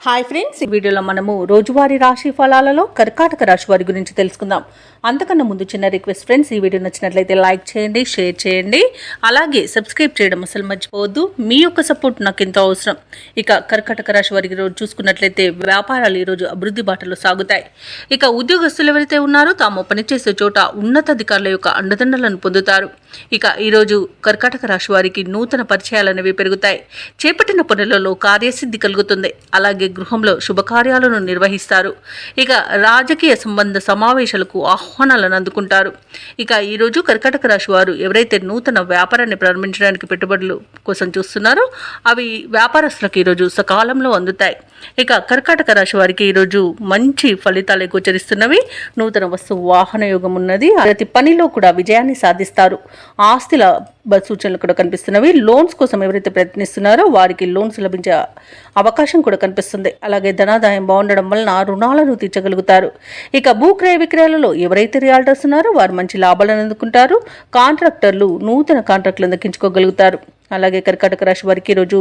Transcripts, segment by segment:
Hi friends, ఈ వీడియోలో మనము రోజువారీ రాశి ఫలాలలో కర్కాటక రాశి వారి గురించి తెలుసుకుందాం. అంతకన్నా ముందు చిన్న రిక్వెస్ట్ ఫ్రెండ్స్, ఈ వీడియో నచ్చినట్లయితే లైక్ చేయండి, షేర్ చేయండి, అలాగే సబ్స్క్రైబ్ చేయడం అసలు మర్చిపోవద్దు. మీ యొక్క సపోర్ట్ నాకు ఎంతో అవసరం. ఇక కర్కాటక రాశి వారికి రోజు చూసుకున్నట్లయితే వ్యాపారాలు ఈరోజు అభివృద్ధి బాటలో సాగుతాయి. ఇక ఉద్యోగస్తులు ఎవరైతే ఉన్నారో తాము పనిచేసే చోట ఉన్నతాధికారుల యొక్క అండదండలను పొందుతారు. ఇక ఈరోజు కర్కాటక రాశి వారికి నూతన పరిచయాలనేవి పెరుగుతాయి. చేపట్టిన పనులలో కార్యసిద్ధి కలుగుతుంది. అలాగే గృహంలో శుభకార్యాలను నిర్వహిస్తారు. ఇక రాజకీయ సంబంధ సమావేశాలకు ఆహ్వానాలను అందుకుంటారు. ఇక ఈరోజు కర్కాటక రాశి వారు ఎవరైతే నూతన వ్యాపారాన్ని ప్రారంభించడానికి పెట్టుబడులు కోసం చూస్తున్నారో అవి వ్యాపారస్తులకు ఈరోజు సకాలంలో అందుతాయి. ఇక కర్కాటక రాశి వారికి ఈరోజు మంచి ఫలితాలు గోచరిస్తున్నవి. నూతన వస్తు వాహన యోగం ఉన్నది. ప్రతి పనిలో కూడా విజయాన్ని సాధిస్తారు. ఆస్తుల సూచనలు కూడా కనిపిస్తున్నవి. లోన్స్ కోసం ఎవరైతే ప్రయత్నిస్తున్నారో వారికి లోన్స్ లభించే అవకాశం కూడా కనిపిస్తుంది. అలాగే ధనాదాయం బాగుండడం వలన రుణాలను తీర్చగలుగుతారు. ఇక భూక్రయ విక్రయాలలో ఎవరైతే రియాల్టర్స్ ఉన్నారో వారు మంచి లాభాలను అందుకుంటారు. కాంట్రాక్టర్లు నూతన కాంట్రాక్టులను దక్కించుకోగలుగుతారు. అలాగే కర్కాటక రాశి వారికి ఈరోజు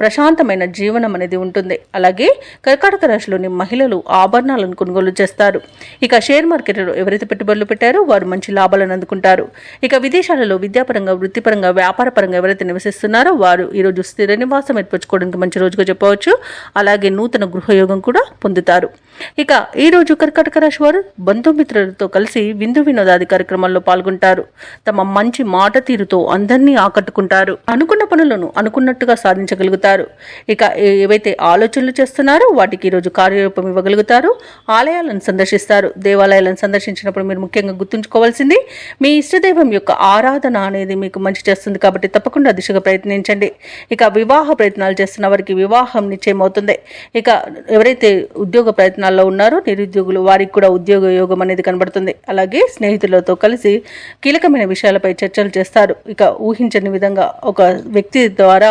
ప్రశాంతమైన జీవనం అనేది ఉంటుంది. అలాగే కర్కాటక రాశిలోని మహిళలు ఆభరణాలను కొనుగోలు చేస్తారు. ఇక షేర్ మార్కెట్లో ఎవరైతే పెట్టుబడులు పెట్టారో వారు మంచి లాభాలను అందుకుంటారు. ఇక విదేశాలలో విద్యాపరంగా, వృత్తిపరంగా, వ్యాపారపరంగా ఎవరైతే నివసిస్తున్నారో వారు ఈరోజు స్థిర నివాసం ఏర్పరచుకోవడానికి మంచి రోజుగా చెప్పవచ్చు. అలాగే నూతన గృహయోగం కూడా పొందుతారు. ఇక ఈరోజు కర్కాటక రాశి వారు బంధుమిత్రులతో కలిసి విందు వినోదాది కార్యక్రమాల్లో పాల్గొంటారు. తమ మంచి మాట తీరుతో అందరినీ ఆకట్టుకుంటారు. అనుకున్న పనులను అనుకున్నట్టుగా సాధించగలుగుతారు. ఇక ఏవైతే ఆలోచనలు చేస్తున్నారో వాటికి ఈరోజు కార్యరూపం ఇవ్వగలుగుతారు. ఆలయాలను సందర్శిస్తారు. దేవాలయాలను సందర్శించినప్పుడు మీరు ముఖ్యంగా గుర్తుంచుకోవాల్సింది మీ ఇష్టదైవం యొక్క ఆరాధన అనేది మీకు మంచి చేస్తుంది. కాబట్టి తప్పకుండా దిశగా ప్రయత్నించండి. ఇక వివాహ ప్రయత్నాలు చేస్తున్న వారికి వివాహం నిశ్చయమవుతుంది. ఇక ఎవరైతే ఉద్యోగ ప్రయత్నాల్లో ఉన్నారో నిరుద్యోగులు వారికి కూడా ఉద్యోగ యోగం అనేది కనబడుతుంది. అలాగే స్నేహితులతో కలిసి కీలకమైన విషయాలపై చర్చలు చేస్తారు. ఇక ఊహించని విధంగా ఒక వ్యక్తి ద్వారా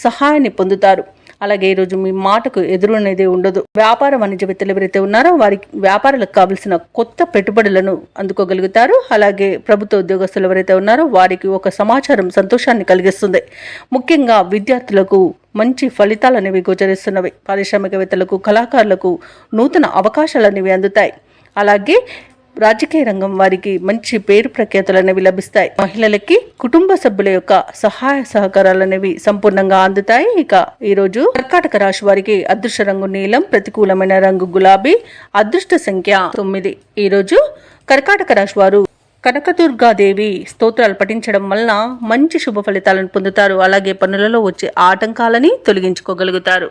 సహాయాన్ని పొందుతారు. అలాగే ఈరోజు మీ మాటకు ఎదురు అనేది ఉండదు. వ్యాపార వాణిజ్యవేత్తలు ఎవరైతే ఉన్నారో వారికి వ్యాపారాలకు కావలసిన కొత్త పెట్టుబడులను అందుకోగలుగుతారు. అలాగే ప్రభుత్వ ఉద్యోగస్తులు ఎవరైతే ఉన్నారో వారికి ఒక సమాచారం సంతోషాన్ని కలిగిస్తుంది. ముఖ్యంగా విద్యార్థులకు మంచి ఫలితాలు అనేవి గోచరిస్తున్నవి. పారిశ్రామికవేత్తలకు, కళాకారులకు నూతన అవకాశాలు అనేవి అందుతాయి. అలాగే రాజకీయ రంగం వారికి మంచి పేరు ప్రఖ్యాతులు అనేవి లభిస్తాయి. మహిళలకి కుటుంబ సభ్యుల యొక్క సహాయ సహకారాలు అనేవి సంపూర్ణంగా అందుతాయి. ఇక ఈరోజు కర్కాటక రాశి వారికి అదృష్ట రంగు నీలం, ప్రతికూలమైన రంగు గులాబీ, అదృష్ట సంఖ్య 9. ఈరోజు కర్కాటక రాశి వారు కనకదుర్గాదేవి స్తోత్రాలు పఠించడం వలన మంచి శుభ ఫలితాలను పొందుతారు. అలాగే పనులలో వచ్చే ఆటంకాలని తొలగించుకోగలుగుతారు.